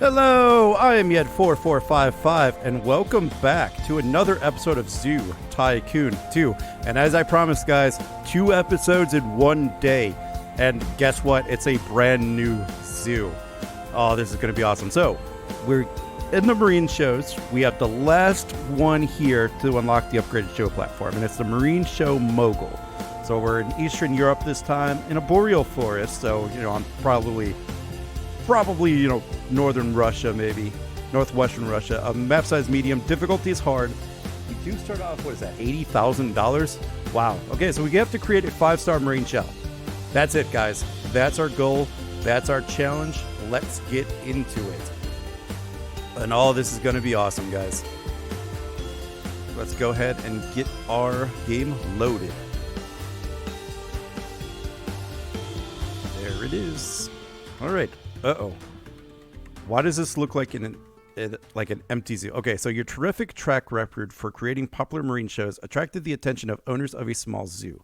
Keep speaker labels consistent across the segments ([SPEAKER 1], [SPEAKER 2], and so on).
[SPEAKER 1] Hello, I am Yed4455, and welcome back to another episode of Zoo Tycoon 2. And as I promised, guys, 2 episodes in one day. And guess what? It's a brand new zoo. Oh, this is going to be awesome. So, we're in the Marine shows. We have the last one here to unlock the upgraded show platform, and it's the Marine Show Mogul. So, we're in Eastern Europe this time, in a boreal forest. So, I'm probably, northern Russia, maybe northwestern Russia. A map size medium, difficulty is hard. We do start off, what is that, $80,000? Wow. Okay, so we have to create a 5-star Marine shell. That's it, guys. That's our goal. That's our challenge. Let's get into it. And all this is going to be awesome, guys. Let's go ahead and get our game loaded. There it is. All right. Uh-oh. Why does this look like an empty zoo? Okay, so your terrific track record for creating popular marine shows attracted the attention of owners of a small zoo.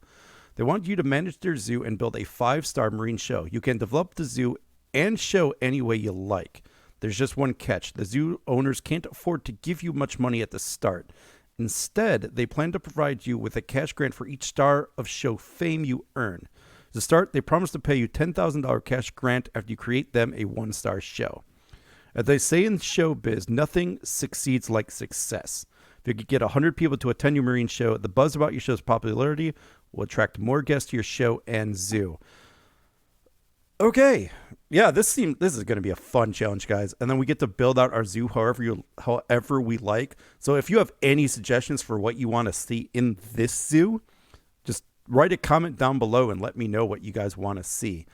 [SPEAKER 1] They want you to manage their zoo and build a 5-star marine show. You can develop the zoo and show any way you like. There's just one catch. The zoo owners can't afford to give you much money at the start. Instead, they plan to provide you with a cash grant for each star of show fame you earn. To start, they promise to pay you $10,000 cash grant after you create them a 1-star show. As they say in showbiz, nothing succeeds like success. If you could get 100 people to attend your marine show, the buzz about your show's popularity will attract more guests to your show and zoo. Okay, yeah, this is going to be a fun challenge, guys. And then we get to build out our zoo however we like. So if you have any suggestions for what you want to see in this zoo, just write a comment down below and let me know what you guys want to see.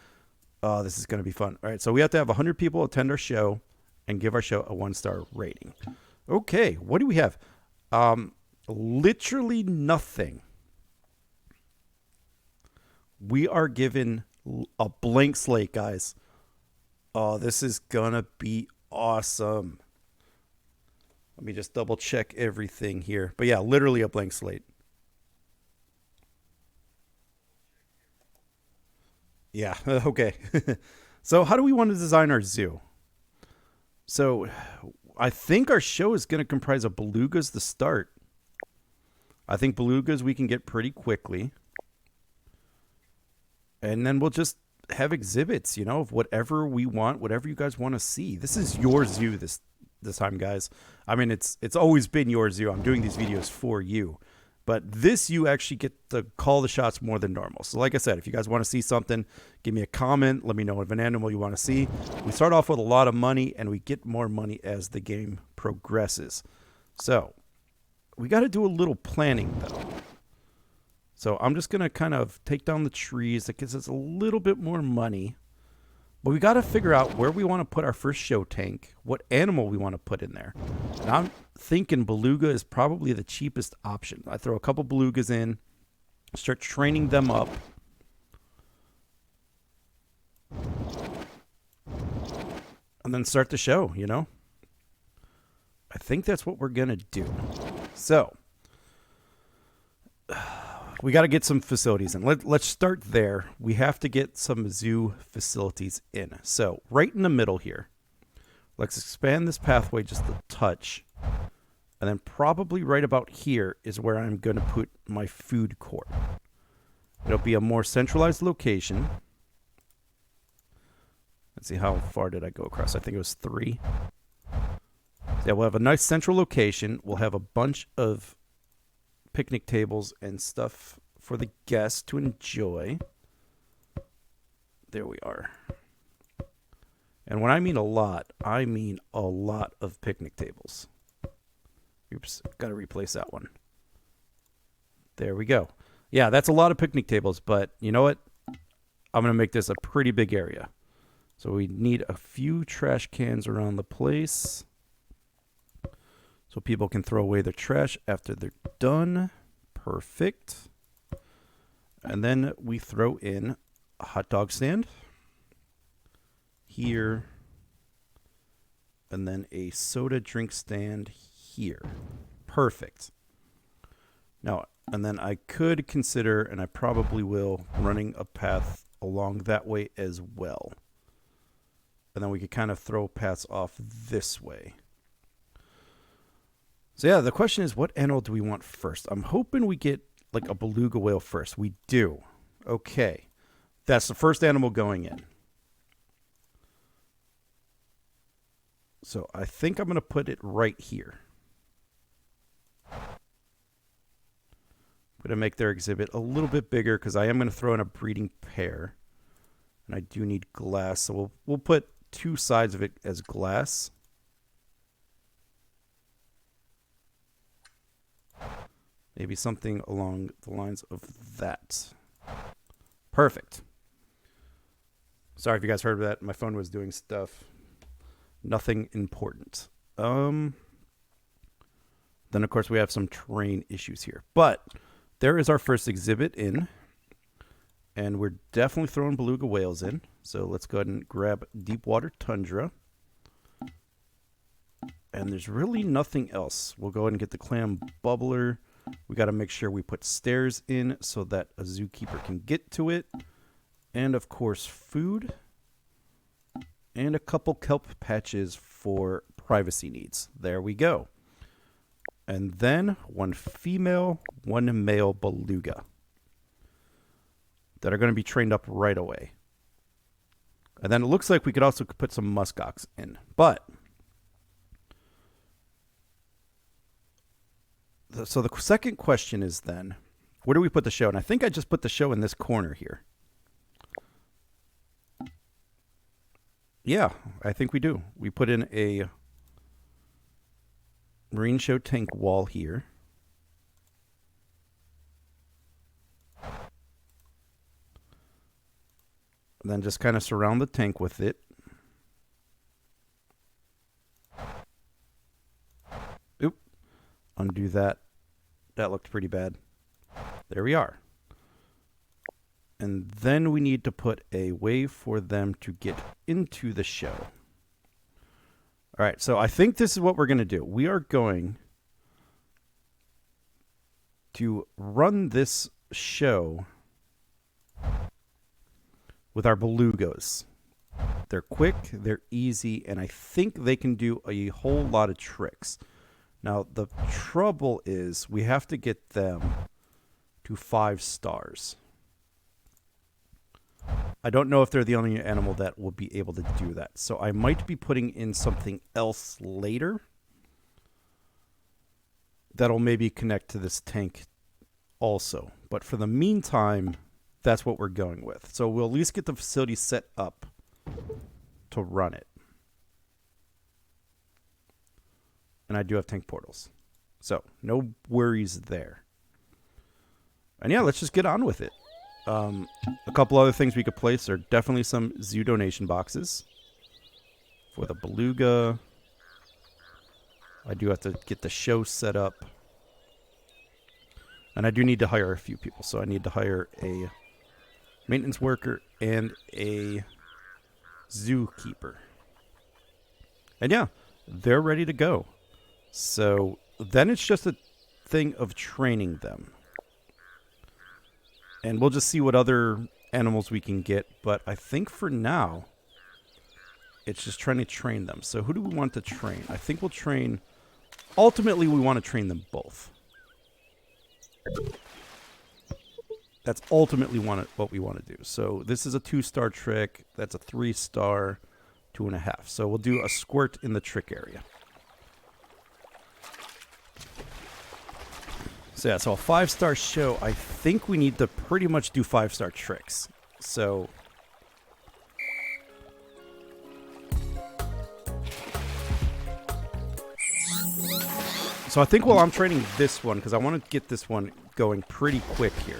[SPEAKER 1] Oh, this is going to be fun. All right, so we have to have 100 people attend our show and give our show a 1-star rating. Okay, what do we have? Literally nothing. We are given a blank slate, guys. Oh, this is gonna be awesome. Let me just double check everything here. But yeah, literally a blank slate. Yeah, okay. So how do we want to design our zoo? So I think our show is going to comprise of belugas to start. I think belugas we can get pretty quickly. And then we'll just have exhibits, of whatever we want, whatever you guys want to see. This is your zoo this time, guys. I mean, it's always been your zoo. I'm doing these videos for you. But this, you actually get to call the shots more than normal. So like I said, if you guys want to see something, give me a comment. Let me know of an animal you want to see. We start off with a lot of money, and we get more money as the game progresses. So we got to do a little planning, though. So I'm just going to kind of take down the trees. That gives us a little bit more money. But we got to figure out where we want to put our first show tank, what animal we want to put in there. And I'm thinking beluga is probably the cheapest option. I throw a couple belugas in, start training them up. And then start the show, I think that's what we're going to do. So we got to get some facilities in. Let's start there. We have to get some zoo facilities in. So right in the middle here, let's expand this pathway just a touch. And then probably right about here is where I'm going to put my food court. It'll be a more centralized location. Let's see, how far did I go across? I think it was 3. So yeah, we'll have a nice central location. We'll have a bunch of picnic tables and stuff for the guests to enjoy. There we are. And when I mean a lot of picnic tables. Oops, got to replace that one. There we go. Yeah, that's a lot of picnic tables, but you know what? I'm going to make this a pretty big area. So we need a few trash cans around the place so people can throw away their trash after they're done. Perfect. And then we throw in a hot dog stand here, and then a soda drink stand here. Perfect. Now, and then I could consider, and I probably will, running a path along that way as well. And then we could kind of throw paths off this way. So yeah, the question is, what animal do we want first? I'm hoping we get like a beluga whale first. We do. Okay. That's the first animal going in. So I think I'm going to put it right here. I'm going to make their exhibit a little bit bigger because I am going to throw in a breeding pair. And I do need glass, so we'll put 2 sides of it as glass. Maybe something along the lines of that. Perfect. Sorry if you guys heard that. My phone was doing stuff. Nothing important. Then, of course, we have some terrain issues here. But there is our first exhibit in. And we're definitely throwing beluga whales in. So let's go ahead and grab deep water tundra. And there's really nothing else. We'll go ahead and get the clam bubbler. We got to make sure we put stairs in so that a zookeeper can get to it. And, of course, food. And a couple kelp patches for privacy needs. There we go. And then 1 female, 1 male beluga that are going to be trained up right away. And then it looks like we could also put some muskox in. But, so the second question is then, where do we put the show? And I think I just put the show in this corner here. Yeah, I think we do. We put in a Marine Show tank wall here. And then just kind of surround the tank with it. Oop. Undo that. That looked pretty bad. There we are. And then we need to put a way for them to get into the show. All right, so I think this is what we're going to do. We are going to run this show with our belugas. They're quick, they're easy, and I think they can do a whole lot of tricks. Now, the trouble is we have to get them to 5 stars. I don't know if they're the only animal that will be able to do that. So I might be putting in something else later that'll maybe connect to this tank also. But for the meantime, that's what we're going with. So we'll at least get the facility set up to run it. And I do have tank portals. So no worries there. And yeah, let's just get on with it. A couple other things we could place are definitely some zoo donation boxes for the beluga. I do have to get the show set up. And I do need to hire a few people. So I need to hire a maintenance worker and a zookeeper. And yeah, they're ready to go. So then it's just a thing of training them. And we'll just see what other animals we can get. But I think for now, it's just trying to train them. So who do we want to train? I think we'll train... Ultimately, we want to train them both. That's ultimately what we want to do. So this is a 2-star trick. That's a 3-star, 2.5. So we'll do a squirt in the trick area. So yeah, so a 5-star show, I think we need to pretty much do 5-star tricks. So I think while I'm training this one, because I want to get this one going pretty quick here,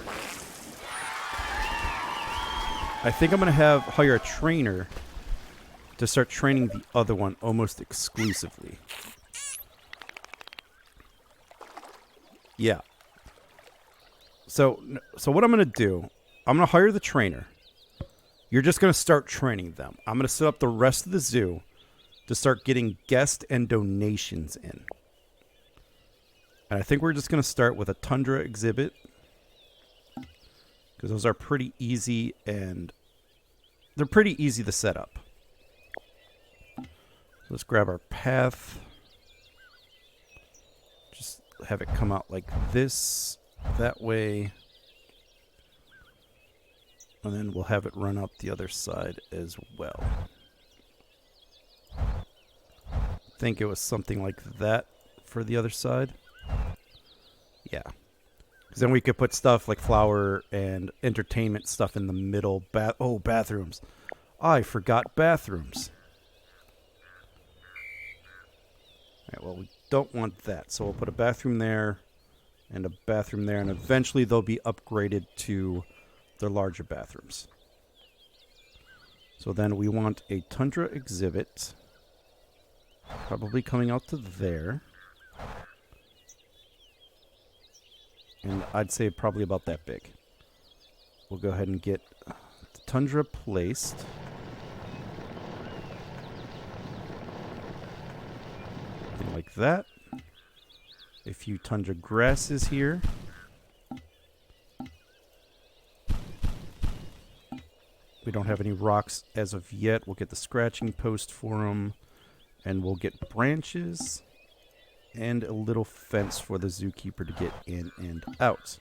[SPEAKER 1] I think I'm going to hire a trainer to start training the other one almost exclusively. Yeah. So what I'm going to do, I'm going to hire the trainer. You're just going to start training them. I'm going to set up the rest of the zoo to start getting guests and donations in. And I think we're just going to start with a tundra exhibit, because those are pretty easy and they're pretty easy to set up. Let's grab our path. Just have it come out like this, that way. And then we'll have it run out the other side as well. I think it was something like that for the other side. Yeah. Because then we could put stuff like flower and entertainment stuff in the middle. Bathrooms. I forgot bathrooms. Alright, well, we don't want that. So we'll put a bathroom there and a bathroom there. And eventually they'll be upgraded to their larger bathrooms. So then we want a tundra exhibit. Probably coming out to there. And I'd say probably about that big. We'll go ahead and get the tundra placed. Something like that. A few tundra grasses here. We don't have any rocks as of yet. We'll get the scratching post for them. And we'll get branches and a little fence for the zookeeper to get in and out.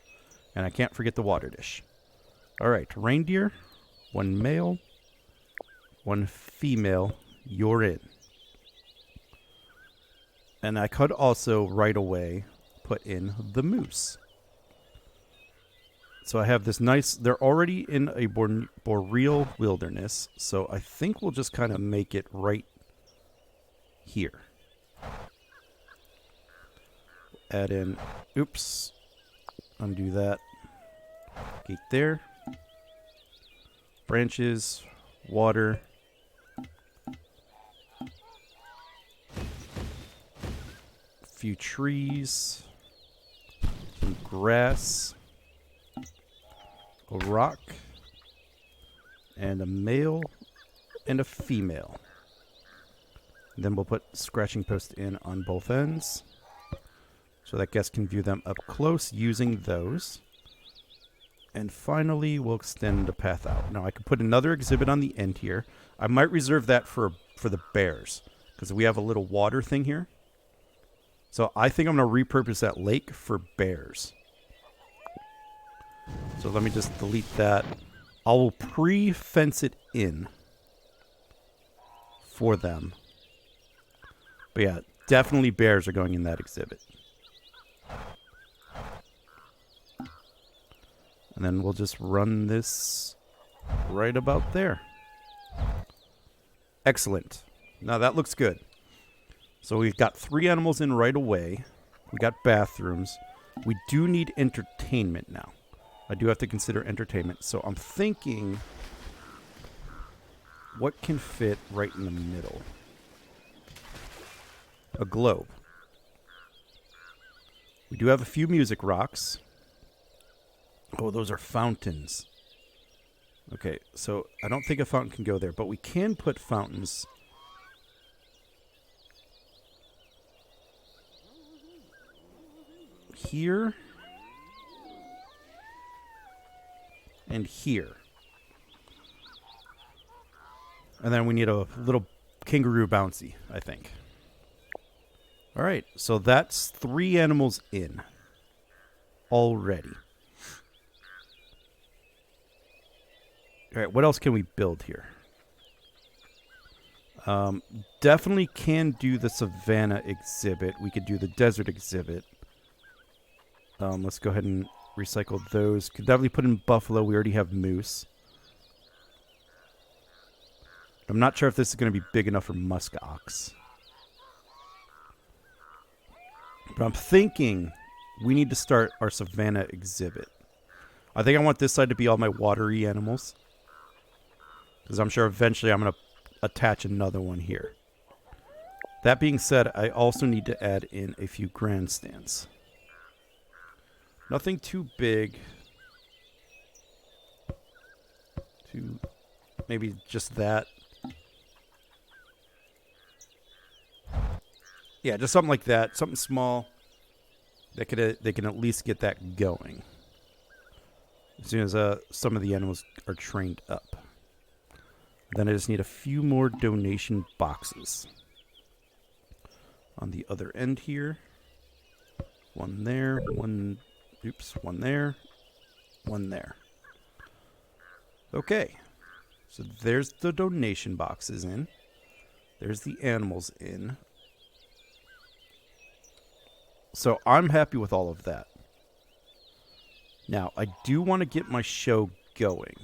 [SPEAKER 1] And I can't forget the water dish. All right, reindeer, one male, one female, you're in. And I could also right away put in the moose. So I have this nice, they're already in a boreal wilderness, so I think we'll just kind of make it right here. Add in, oops, undo that. Gate there. Branches, water. A few trees. Some grass. A rock. And a male and a female. Then we'll put scratching post in on both ends so that guests can view them up close using those. And finally, we'll extend the path out. Now, I could put another exhibit on the end here. I might reserve that for the bears because we have a little water thing here. So I think I'm going to repurpose that lake for bears. So let me just delete that. I will pre-fence it in for them. But yeah, definitely bears are going in that exhibit. And then we'll just run this right about there. Excellent. Now that looks good. So we've got 3 animals in right away. We got bathrooms. We do need entertainment now. I do have to consider entertainment. So I'm thinking, what can fit right in the middle? A globe. We do have a few music rocks. Oh, those are fountains. Okay, so I don't think a fountain can go there, but we can put fountains here and here. And then we need a little kangaroo bouncy, I think. All right, so that's 3 animals in already. All right, what else can we build here? Definitely can do the savannah exhibit. We could do the desert exhibit. Let's go ahead and recycle those. Could definitely put in buffalo. We already have moose. I'm not sure if this is going to be big enough for musk ox. But I'm thinking we need to start our savannah exhibit. I think I want this side to be all my watery animals. Because I'm sure eventually I'm going to attach another one here. That being said, I also need to add in a few grandstands. Nothing too big. Maybe just that. Yeah, just something like that. Something small. They can at least get that going. As soon as some of the animals are trained up. Then I just need a few more donation boxes. on the other end here. One there, one there, one there. Okay. So there's the donation boxes in. There's the animals in. So I'm happy with all of that. Now, I do want to get my show going.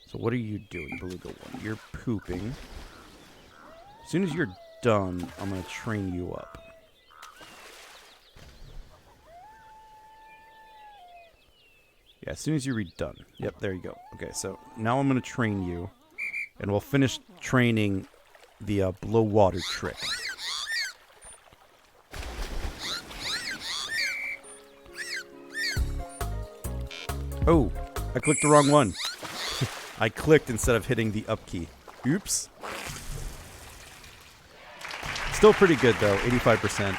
[SPEAKER 1] So what are you doing, Beluga One? You're pooping. As soon as you're done, I'm going to train you up. Yeah, as soon as you're done. Yep, there you go. Okay, so now I'm going to train you. And we'll finish training the blow water trick. Oh, I clicked the wrong one. I clicked instead of hitting the up key. Oops. Still pretty good though, 85%.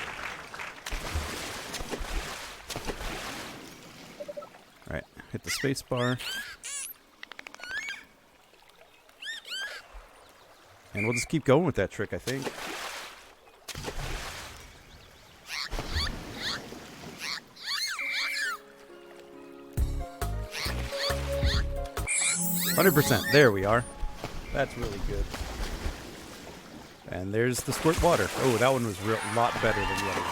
[SPEAKER 1] Alright, hit the space bar. And we'll just keep going with that trick, I think. %. There we are. That's really good. And there's the squirt water. Oh, that one was a lot better than the other one.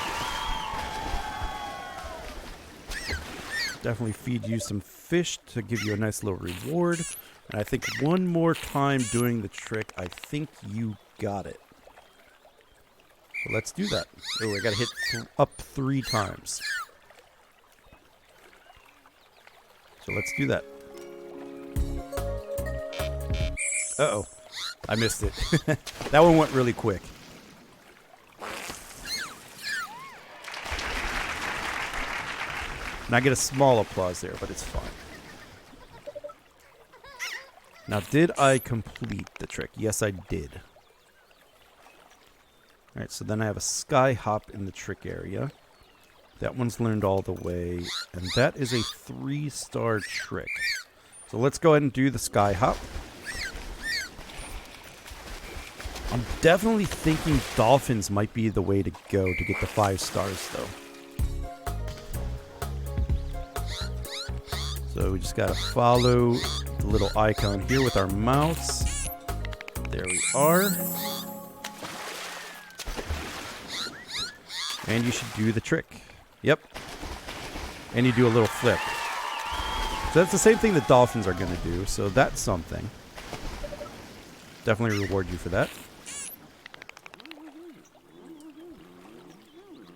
[SPEAKER 1] Definitely feed you some fish to give you a nice little reward. And I think one more time doing the trick, I think you got it. So let's do that. Oh, I gotta hit up 3 times. So let's do that. Uh-oh. I missed it. That one went really quick. And I get a small applause there, but it's fine. Now, did I complete the trick? Yes, I did. Alright, so then I have a sky hop in the trick area. That one's learned all the way. And that is a 3-star trick. So let's go ahead and do the sky hop. I'm definitely thinking dolphins might be the way to go to get the 5 stars, though. So we just gotta follow the little icon here with our mouse. There we are. And you should do the trick. Yep. And you do a little flip. So that's the same thing that dolphins are gonna do, so that's something. Definitely reward you for that.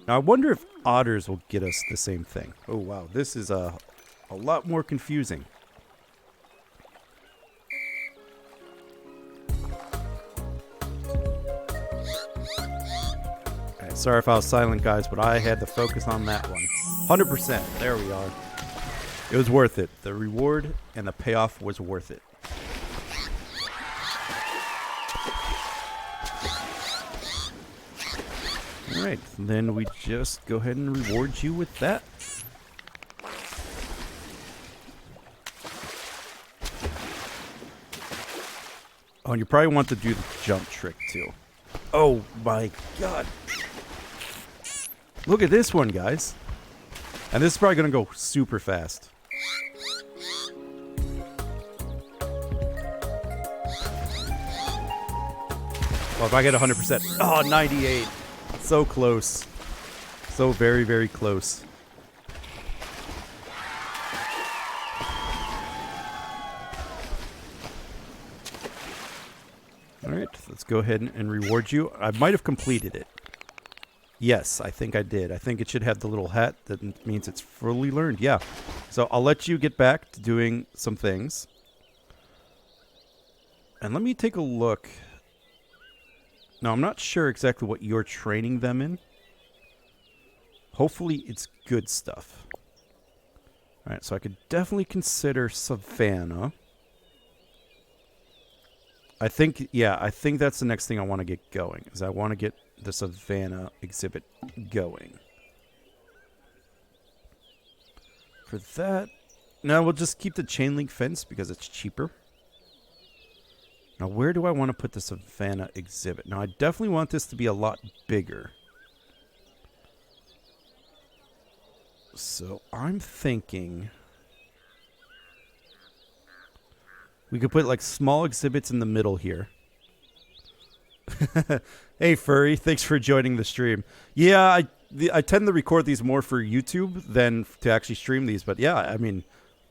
[SPEAKER 1] Now, I wonder if otters will get us the same thing. Oh, wow. This is a lot more confusing. Right, sorry if I was silent, guys, but I had to focus on that one. 100%. There we are. It was worth it. The reward and the payoff was worth it. Alright, then we just go ahead and reward you with that. Oh, and you probably want to do the jump trick too. Oh my god. Look at this one, guys. And this is probably going to go super fast. Well, if I get 100%. Oh, 98. So close. So very, very close. Alright, let's go ahead and reward you. I might have completed it. Yes, I think I did. I think it should have the little hat. That means it's fully learned. Yeah. So I'll let you get back to doing some things. And let me take a look. Now, I'm not sure exactly what you're training them in. Hopefully, it's good stuff. Alright, so I could definitely consider savannah. I think that's the next thing I want to get going. Is I want to get the savannah exhibit going. For that, no, we'll just keep the chain link fence because it's cheaper. Now, where do I want to put the savannah exhibit? Now, I definitely want this to be a lot bigger. So, I'm thinking we could put like small exhibits in the middle here. Hey, Furry, thanks for joining the stream. Yeah, I tend to record these more for YouTube than to actually stream these. But yeah, I mean,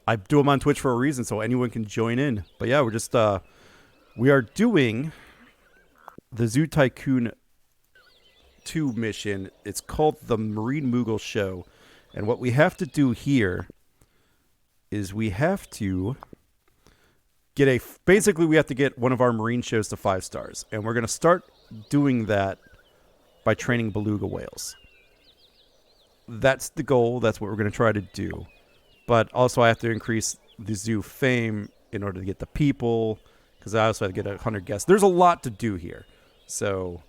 [SPEAKER 1] I do them on Twitch for a reason, so anyone can join in. But yeah, we're just we are doing the Zoo Tycoon 2 mission. It's called the Marine Mogul Show. And what we have to do here is we have to get basically we have to get one of our marine shows to 5 stars. And we're going to start doing that by training beluga whales. That's the goal. That's what we're going to try to do. But also I have to increase the zoo fame in order to get the people, because I also have to get 100 guests. There's a lot to do here. So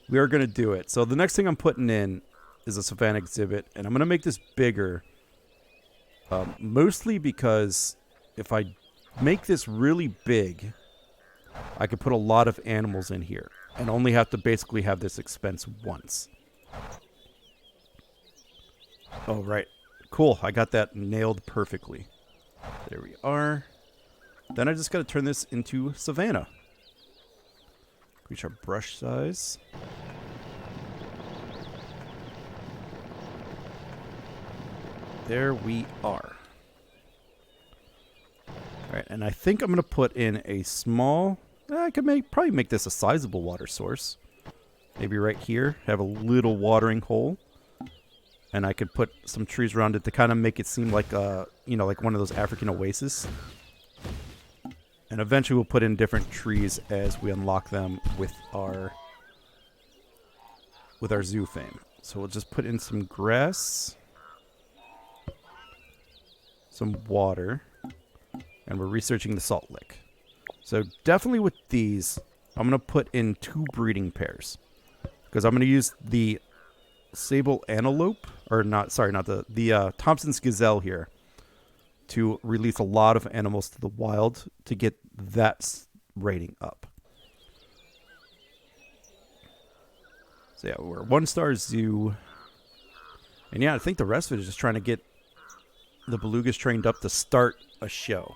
[SPEAKER 1] we are going to do it. So the next thing I'm putting in is a savannah exhibit, and I'm going to make this bigger, mostly because if I make this really big, I could put a lot of animals in here and only have to basically have this expense once. Oh, right. Cool. I got that nailed perfectly. There we are. Then I just got to turn this into savannah. Reach our brush size. There we are. Alright, and I think I'm going to put in a small... I could probably make this a sizable water source. Maybe right here. Have a little watering hole. And I could put some trees around it to kind of make it seem like like one of those African oases. And eventually we'll put in different trees as we unlock them with our zoo fame. So we'll just put in some grass, some water, and we're researching the salt lick. So definitely with these, I'm going to put in 2 breeding pairs. Because I'm going to use the sable antelope, or not the Thompson's gazelle here, to release a lot of animals to the wild to get that rating up. So yeah, we're a 1-star zoo. And yeah, I think the rest of it is just trying to get the belugas trained up to start a show.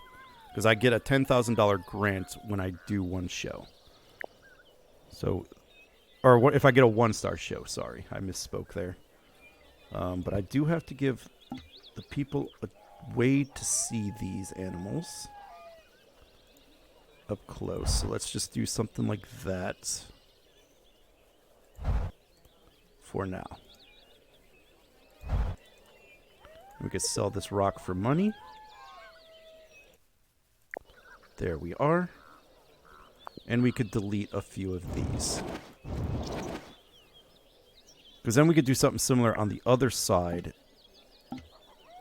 [SPEAKER 1] Because I get a $10,000 grant when I do one show. So, or what if I get a 1-star show? Sorry, I misspoke there. But I do have to give the people a way to see these animals up close. So let's just do something like that for now. We could sell this rock for money. There we are. And we could delete a few of these. Because then we could do something similar on the other side.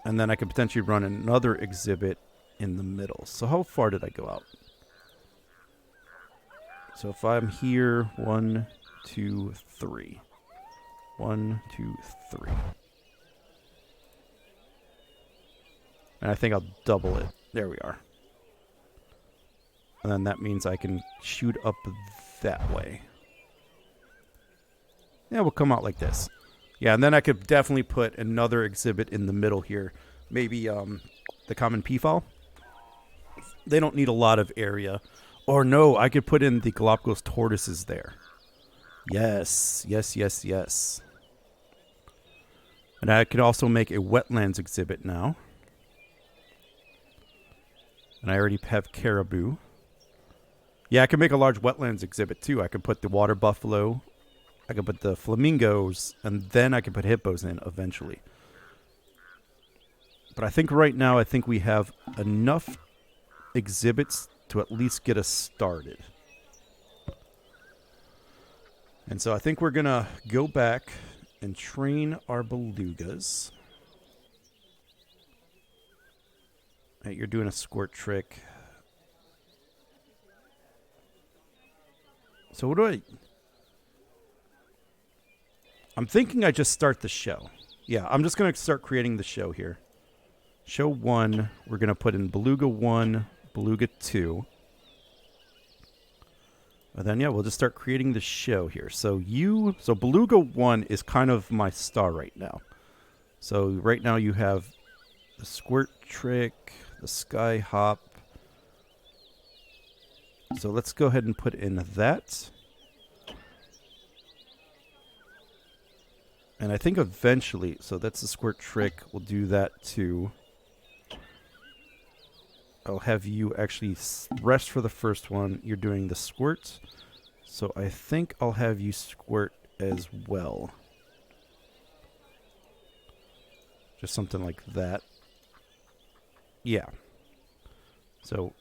[SPEAKER 1] And then I could potentially run another exhibit in the middle. So how far did I go out? So if I'm here, 1, 2, 3. 1, 2, 3. And I think I'll double it. There we are. And then that means I can shoot up that way. Yeah, we'll come out like this. Yeah, and then I could definitely put another exhibit in the middle here. Maybe the common peafowl. They don't need a lot of area. Or no, I could put in the Galapagos tortoises there. Yes, yes, yes, yes. And I could also make a wetlands exhibit now. And I already have caribou. Yeah, I could make a large wetlands exhibit too. I could put the water buffalo. I could put the flamingos. And then I could put hippos in eventually. But I think right now, we have enough exhibits to at least get us started. And so I think we're going to go back and train our belugas. Hey, you're doing a squirt trick. So what do I'm thinking I just start the show. Yeah, I'm just going to start creating the show here. Show 1, we're going to put in Beluga 1, Beluga 2. And then, yeah, we'll just start creating the show here. So Beluga 1 is kind of my star right now. So right now you have the squirt trick, the sky hop. So let's go ahead and put in that. And I think eventually, so that's the squirt trick. We'll do that too. I'll have you actually rest for the first one. You're doing the squirt. So I think I'll have you squirt as well. Just something like that. Yeah. So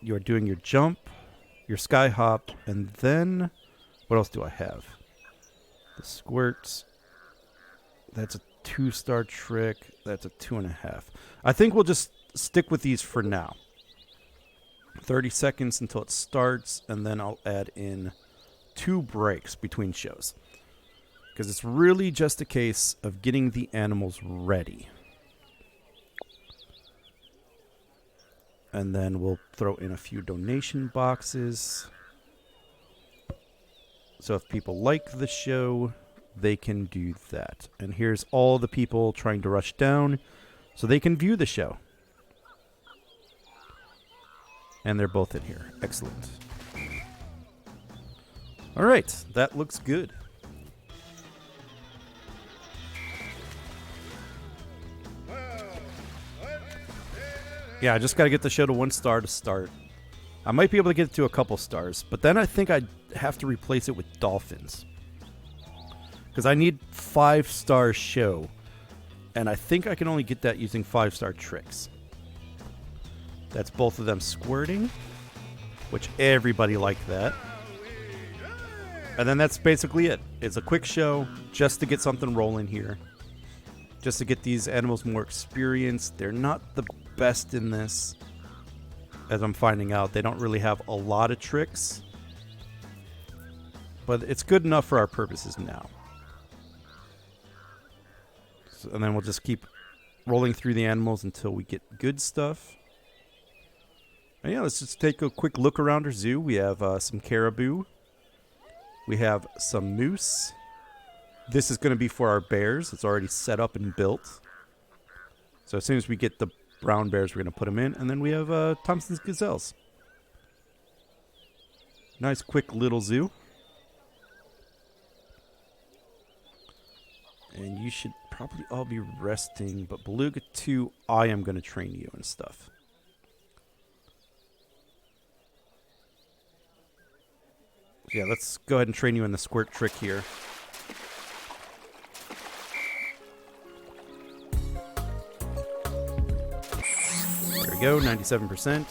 [SPEAKER 1] you're doing your jump, your sky hop, and then what else do I have? The squirts. That's a 2-star trick. That's a 2.5. I think we'll just stick with these for now. 30 seconds until it starts, and then I'll add in 2 breaks between shows. Because it's really just a case of getting the animals ready. And then we'll throw in a few donation boxes. So if people like the show, they can do that. And here's all the people trying to rush down so they can view the show. And they're both in here. Excellent. All right, that looks good. Yeah, I just got to get the show to 1 star to start. I might be able to get it to a couple stars, but then I think I'd have to replace it with dolphins. Because I need 5-star show, and I think I can only get that using 5-star tricks. That's both of them squirting, which everybody liked that. And then that's basically it. It's a quick show just to get something rolling here. Just to get these animals more experienced. They're not the best in this, as I'm finding out. They don't really have a lot of tricks, but it's good enough for our purposes now. So, and then we'll just keep rolling through the animals until we get good stuff. And yeah, let's just take a quick look around our zoo. We have some caribou. We have some moose. This is going to be for our bears. It's already set up and built. So as soon as we get the brown bears, we're going to put them in. And then we have Thompson's gazelles. Nice, quick little zoo. And you should probably all be resting. But Beluga 2, I am going to train you and stuff. Yeah, let's go ahead and train you in the squirt trick here. There we go, 97%.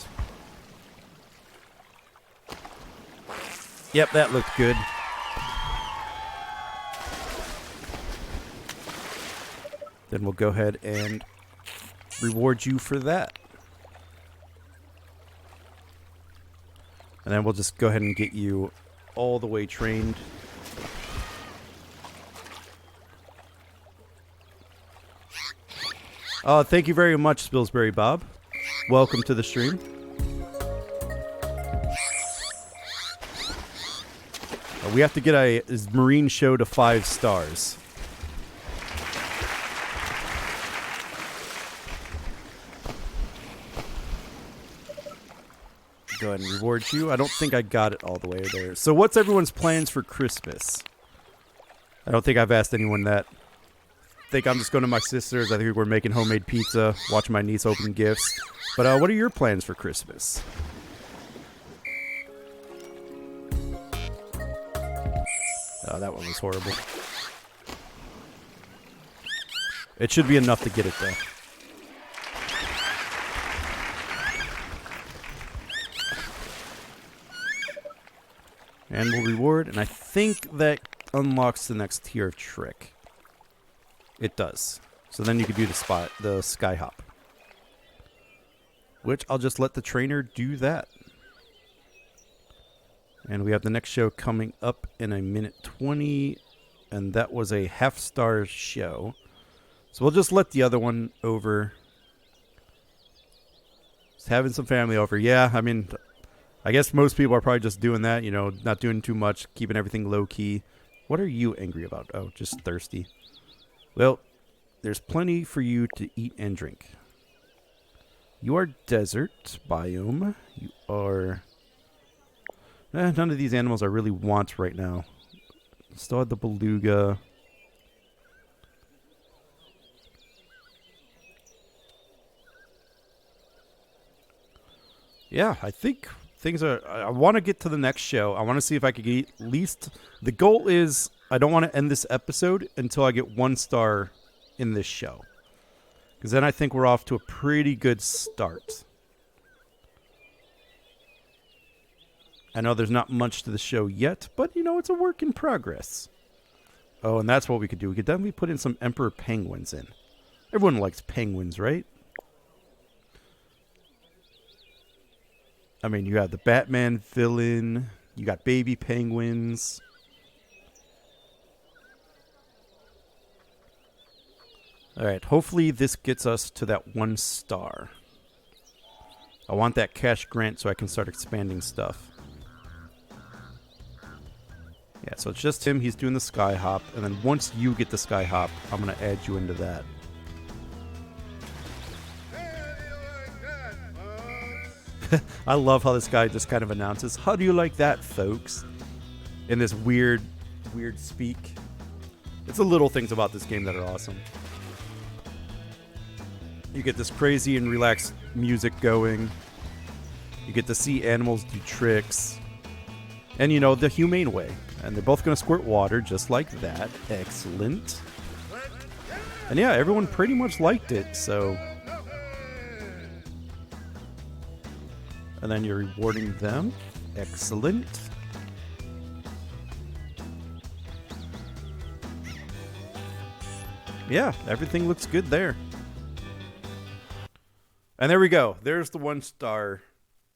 [SPEAKER 1] Yep, that looked good. Then we'll go ahead and reward you for that. And then we'll just go ahead and get you all the way trained. Thank you very much, Spillsbury Bob. Welcome to the stream. We have to get a Marine Show to 5 stars. Go ahead and reward you. I don't think I got it all the way there. So what's everyone's plans for Christmas? I don't think I've asked anyone that. I think I'm just going to my sister's. I think we're making homemade pizza, watching my niece open gifts. But what are your plans for Christmas? Oh, that one was horrible. It should be enough to get it, though. And we'll reward, and I think that unlocks the next tier of trick. It does. So then you can do the sky hop. Which I'll just let the trainer do that. And we have the next show coming up in a minute 20. And that was a half-star show. So we'll just let the other one over. Just having some family over. Yeah, I mean, I guess most people are probably just doing that, not doing too much, keeping everything low key. What are you angry about? Oh, just thirsty. Well, there's plenty for you to eat and drink. You are desert biome. You are... none of these animals I really want right now. Still had the beluga. Yeah, I think things are... I want to get to the next show. I want to see if I could get at least... The goal is I don't want to end this episode until I get 1 star in this show. Because then I think we're off to a pretty good start. I know there's not much to the show yet, but, it's a work in progress. Oh, and that's what we could do. We could definitely put in some emperor penguins in. Everyone likes penguins, right? I mean, you have the Batman villain. You got baby penguins. All right, hopefully this gets us to that 1 star. I want that cash grant so I can start expanding stuff. Yeah, so it's just him. He's doing the sky hop. And then once you get the sky hop, I'm going to add you into that. I love how this guy just kind of announces, "How do you like that, folks?" In this weird speak. It's the little things about this game that are awesome. You get this crazy and relaxed music going. You get to see animals do tricks. And, the humane way. And they're both going to squirt water just like that. Excellent. And yeah, everyone pretty much liked it, so... And then you're rewarding them. Excellent. Yeah, everything looks good there. And there we go. There's the 1 star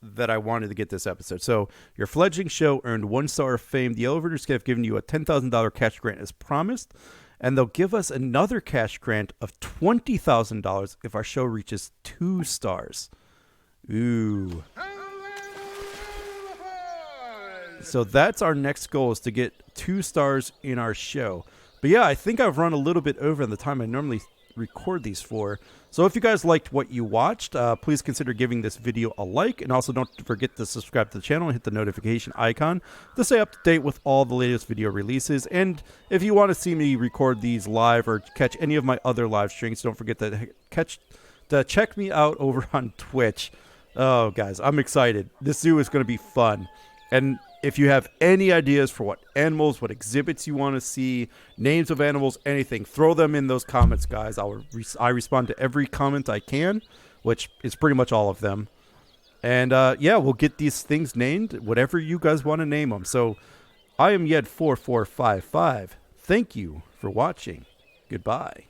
[SPEAKER 1] that I wanted to get this episode. So your fledgling show earned 1 star of fame. The Elevators have given you a $10,000 cash grant as promised. And they'll give us another cash grant of $20,000 if our show reaches 2 stars. Ooh. So that's our next goal, is to get 2 stars in our show. But yeah, I think I've run a little bit over the time I normally record these for. So if you guys liked what you watched, please consider giving this video a like. And also don't forget to subscribe to the channel and hit the notification icon to stay up to date with all the latest video releases. And if you want to see me record these live or catch any of my other live streams, don't forget to check me out over on Twitch. Oh, guys, I'm excited. This zoo is going to be fun. And if you have any ideas for what animals, what exhibits you want to see, names of animals, anything, throw them in those comments, guys. I respond to every comment I can, which is pretty much all of them. And yeah, we'll get these things named, whatever you guys want to name them. So I am Yed4455. Thank you for watching. Goodbye.